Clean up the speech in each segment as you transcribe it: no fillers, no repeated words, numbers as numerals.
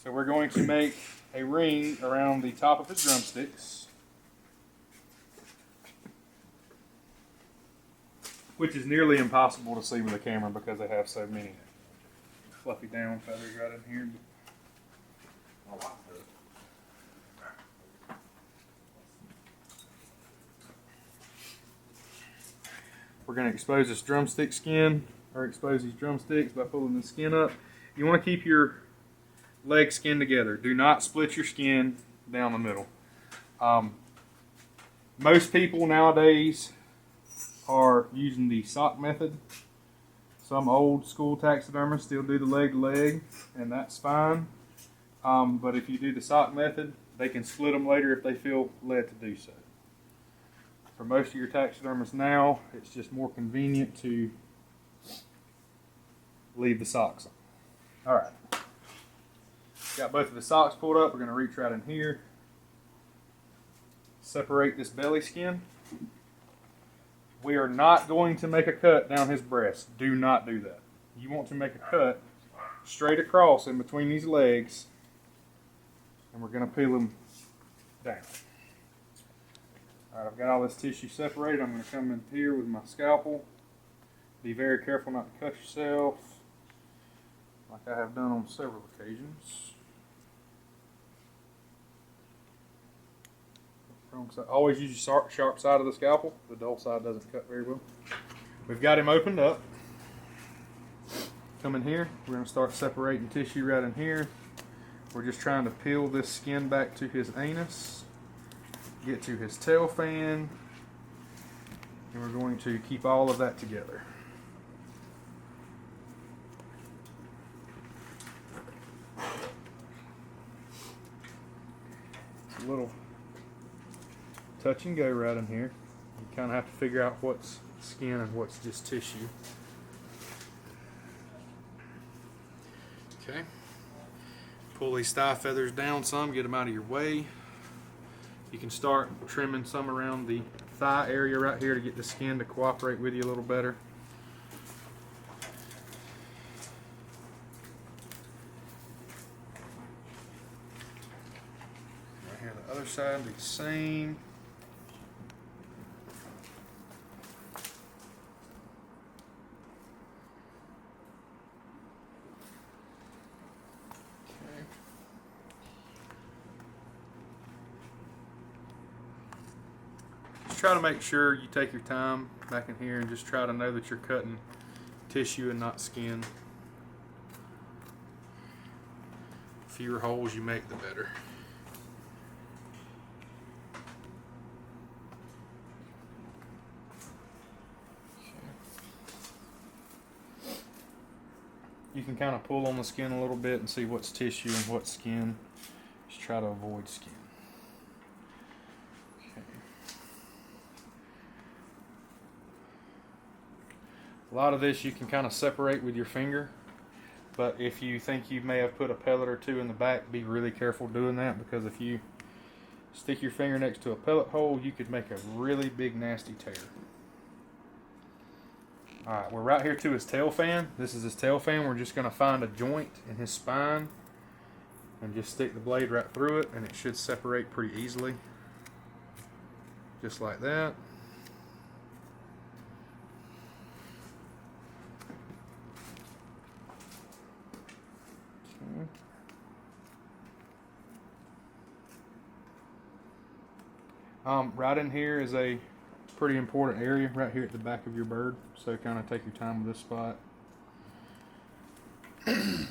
So we're going to make a ring around the top of his drumsticks, which is nearly impossible to see with a camera because they have so many fluffy down feathers right in here. We're going to expose this drumstick skin, or expose these drumsticks by pulling the skin up. You want to keep your leg skin together. Do not split your skin down the middle. Most people nowadays are using the sock method. Some old school taxidermists still do the leg to leg, and that's fine. But if you do the sock method, they can split them later if they feel led to do so. For most of your taxidermists now, it's just more convenient to leave the socks on. Alright. Got both of the socks pulled up. We're going to reach right in here. Separate this belly skin. We are not going to make a cut down his breast. Do not do that. You want to make a cut straight across in between these legs, and we're going to peel them down. Alright, I've got all this tissue separated. I'm going to come in here with my scalpel. Be very careful not to cut yourself, like I have done on several occasions. Always use your sharp side of the scalpel. The dull side doesn't cut very well. We've got him opened up. Come in here. We're going to start separating tissue right in here. We're just trying to peel this skin back to his anus, get to his tail fan, and we're going to keep all of that together. It's a little touch and go right in here. You kind of have to figure out what's skin and what's just tissue. Okay. Pull these thigh feathers down some, get them out of your way. You can start trimming some around the thigh area right here to get the skin to cooperate with you a little better. Right here, the other side, do the same. Try to make sure you take your time back in here and just try to know that you're cutting tissue and not skin. The fewer holes you make, the better. You can kind of pull on the skin a little bit and see what's tissue and what's skin. Just try to avoid skin. A lot of this you can kind of separate with your finger, but if you think you may have put a pellet or two in the back, be really careful doing that, because if you stick your finger next to a pellet hole, you could make a really big nasty tear. Alright, we're right here to his tail fan. This is his tail fan. We're just going to find a joint in his spine and just stick the blade right through it, and it should separate pretty easily. Just like that. Right in here is a pretty important area right here at the back of your bird, so kind of take your time with this spot. You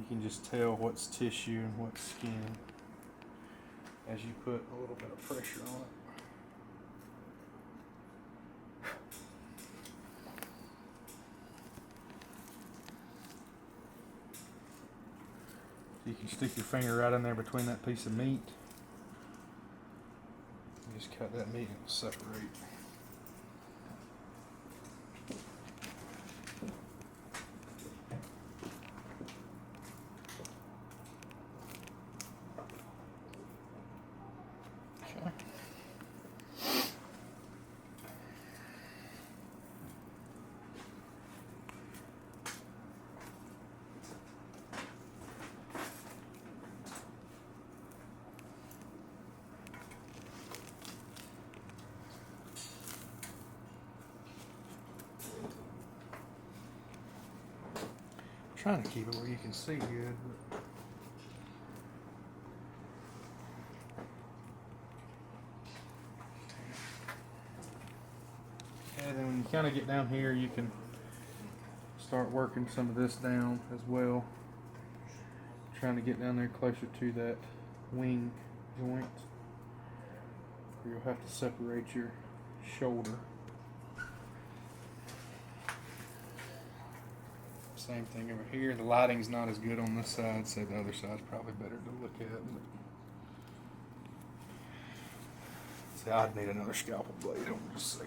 can just tell what's tissue and what's skin as you put a little bit of pressure on it. You can stick your finger right in there between that piece of meat. Just cut that meat and it will separate. Okay. trying to keep it where you can see good. But and then when you kind of get down here, you can start working some of this down as well. Trying to get down there closer to that wing joint, where you'll have to separate your shoulder. Same thing over here. The lighting's not as good on this side, so the other side's probably better to look at. See, I'd need another scalpel blade. Just say.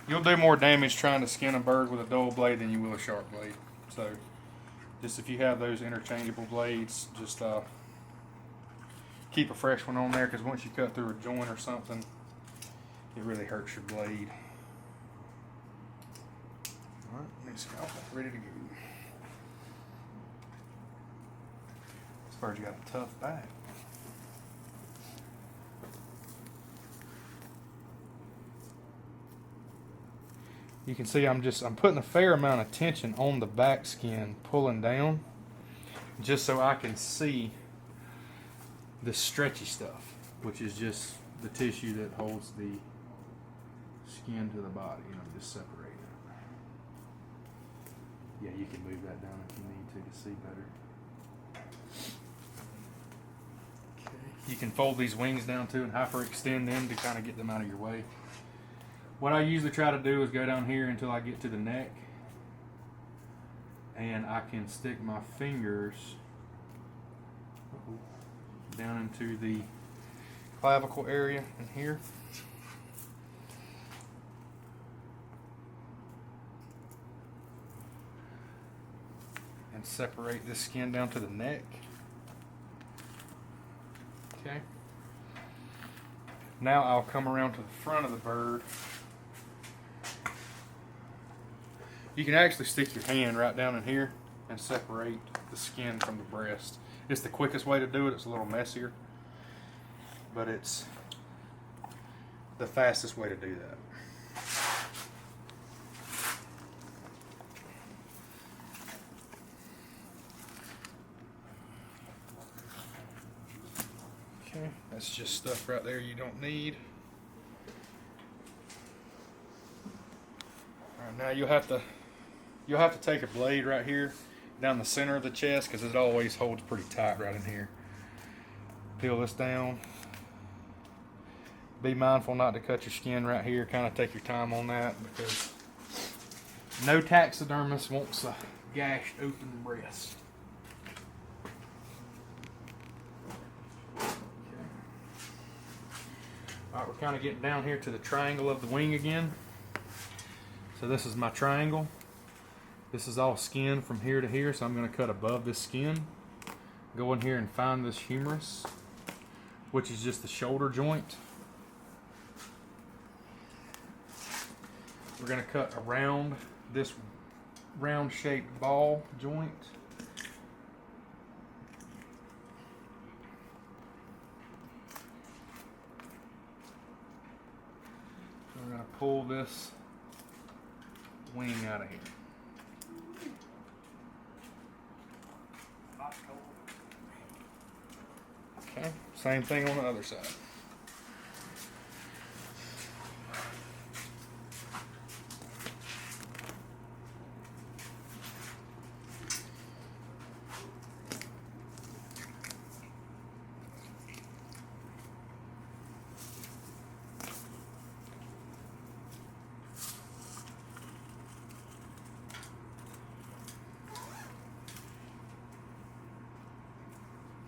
You'll do more damage trying to skin a bird with a dull blade than you will a sharp blade. So, just if you have those interchangeable blades, just keep a fresh one on there, because once you cut through a joint or something, it really hurts your blade. Alright, next scalpel, ready to go. This bird's got a tough back. You can see I'm putting a fair amount of tension on the back skin, pulling down, just so I can see the stretchy stuff, which is just the tissue that holds the skin to the body. You know, just separate it. Yeah, you can move that down if you need to see better. Okay. You can fold these wings down too and hyperextend them to kind of get them out of your way. What I usually try to do is go down here until I get to the neck, and I can stick my fingers down into the clavicle area in here. And separate this skin down to the neck. Okay. Now I'll come around to the front of the bird. You can actually stick your hand right down in here and separate the skin from the breast. It's the quickest way to do it. It's a little messier, but it's the fastest way to do that. Okay, that's just stuff right there you don't need. All right, now you'll have to take a blade right here down the center of the chest, because it always holds pretty tight right in here. Peel this down. Be mindful not to cut your skin right here. Kind of take your time on that, because no taxidermist wants a gashed open breast. Alright, we're kind of getting down here to the triangle of the wing again. So this is my triangle. This is all skin from here to here, so I'm going to cut above this skin. Go in here and find this humerus, which is just the shoulder joint. We're going to cut around this round-shaped ball joint. We're going to pull this wing out of here. Okay, same thing on the other side.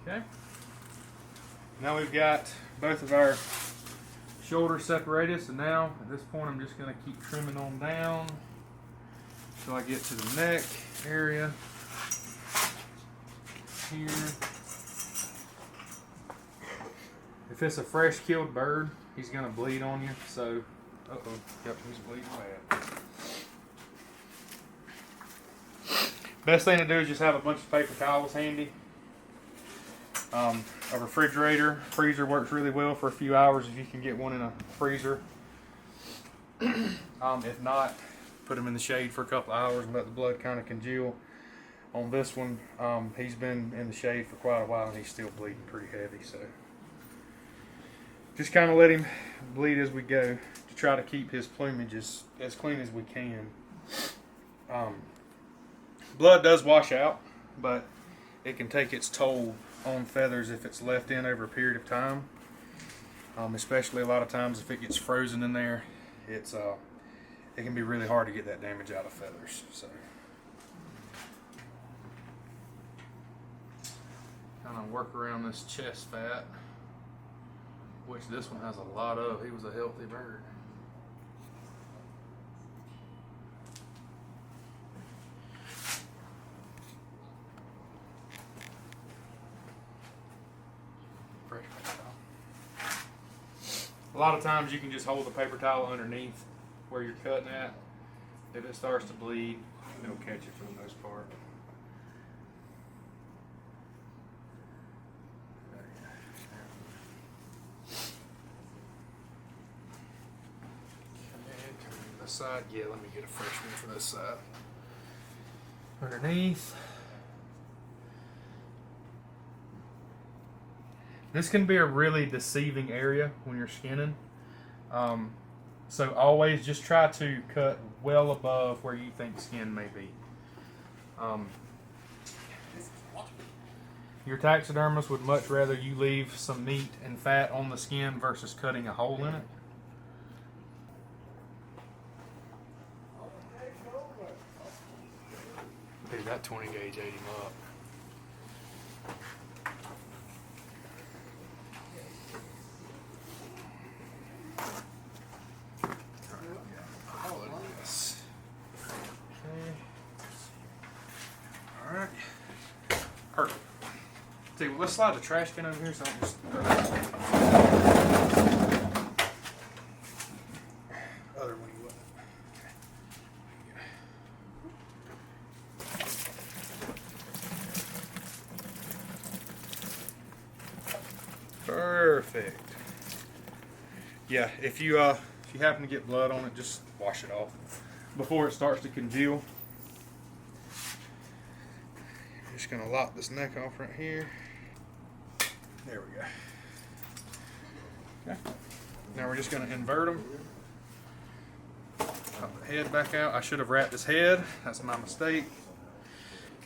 Okay. Now we've got both of our shoulders separated, so now at this point I'm just going to keep trimming on down until I get to the neck area here. If it's a fresh killed bird, he's going to bleed on you, so yep, he's bleeding bad. Best thing to do is just have a bunch of paper towels handy. A refrigerator, freezer works really well for a few hours if you can get one in a freezer. If not, put him in the shade for a couple of hours and let the blood kind of congeal. On this one, he's been in the shade for quite a while and he's still bleeding pretty heavy. So just kind of let him bleed as we go to try to keep his plumage as clean as we can. Blood does wash out, but it can take its toll on feathers if it's left in over a period of time. Especially a lot of times if it gets frozen in there, it can be really hard to get that damage out of feathers. So kind of work around this chest fat, which this one has a lot of. He was a healthy bird. A lot of times you can just hold the paper towel underneath where you're cutting at. If it starts to bleed, it'll catch it for the most part. This side, yeah, let me get a fresh one for this side. Underneath. This can be a really deceiving area when you're skinning. So always just try to cut well above where you think skin may be. Your taxidermist would much rather you leave some meat and fat on the skin versus cutting a hole in it. Dude, that 20 gauge ate him up. Alright. Perfect. See, well, let's slide the trash can over here so I can just other one you wouldn't. Perfect. Yeah, if you happen to get blood on it, just wash it off before it starts to congeal. Just gonna lop this neck off right here. There we go. Okay. Now we're just gonna invert them. Pop the head back out. I should have wrapped his head. That's my mistake.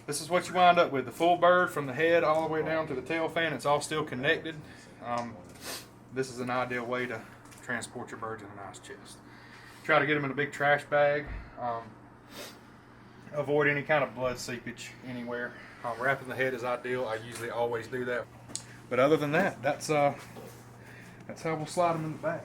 This is what you wind up with: the full bird from the head all the way down to the tail fan. It's all still connected. This is an ideal way to transport your birds in a nice chest. Try to get them in a big trash bag. Avoid any kind of blood seepage anywhere. Wrapping the head is ideal. I usually always do that. But other than that, that's how we'll slide them in the bag.